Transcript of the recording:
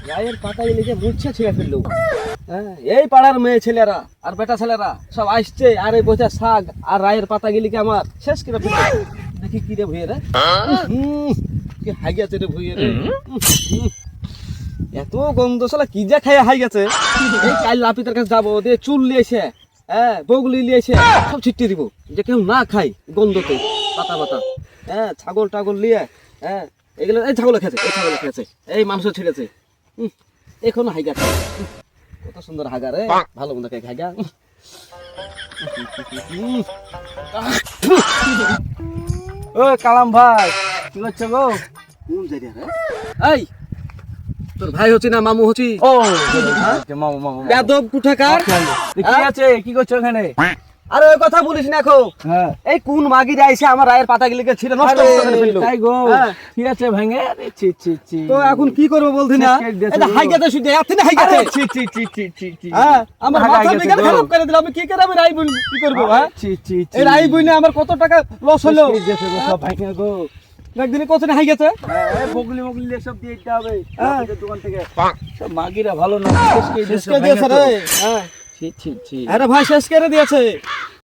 গায়ের পাতা লিখে মুচ্ছে ছিঁড়ে ফেললো। হ্যাঁ, এই পাড়ার মেয়ে ছেলেরা আর বেটা ছেলেরা সব আসছে আর এই বসে শাক আর রায়ের পাতা গিলিকে আমার শেষ করে ফেললো। দেখি কি রে ভুইয়ে রে, কি হাই গেছে রে ভুইয়ে রে, এত গন্ধ শালা কি যে খাইয়া হাই গেছে। এই কাল লাপিতের কাছে যাবো, দিয়ে চুল লিয়েছে, হ্যাঁ বগলি লিয়েছে, সব ছিটিয়ে দিব যে কেউ না খাই গন্ধতে পাতা পাতা। হ্যাঁ ছাগল টাগল লিয়ে, হ্যাঁ এগুলো এই ছাগল খেয়েছে, এই ছাগল খেয়েছে, এই মাংস ছিঁড়েছে, এখন হাইগা খায়। কত সুন্দর হাগা রে, ভালো মন্দ খাই হাগা। ও কালাম ভাই, কি করছো গো? কোন জায়গা রে? এই তোর ভাই হচ্ছি না মামু হচ্ছি? ও মামু মামু বেদব কুঠাকার, কি আছে, কি করছো এখানে? আরে ওই কথা বলিস না খো। হ্যাঁ এই কোন মাগিরা এসে আমার রায়ের পাতাগুলিকে ছিঁড়ে নষ্ট করে ফেললো। তাই গো, হ্যাঁ। ঠিক আছে ভেঙে, আরে ছি ছি ছি। তো এখন কি করবো বলছি না? শেষ করে দিয়েছে এটা গো। হাইগাতে শুধু এত না হাইগাতে। আরে ছি ছি ছি ছি ছি ছি। হ্যাঁ আমার হাগা মাথা গেছে বিজ্ঞান গো। খারাপ করে দিল। আমি কি করে আমি রাই বই কি করবো? হ্যাঁ ছি ছি ছি। এই রাই বই না আমার কত টাকা লস হলো। শেষ করে দিয়েছে গো, সব ভেঙে গো। একদিনে কত না হাইগাতে। এই বগলি মগলি সব দিয়ে দিতে হবে হ্যাঁ। আমাদের দোকান থেকে। সব মাগিরা ভালো না, শেষ করে শেষ দিয়েছে, করে দিয়েছে ভেঙে রে। তো। হ্যাঁ ছি ছি ছি। আরে ভাই শেষ করে দিয়েছে।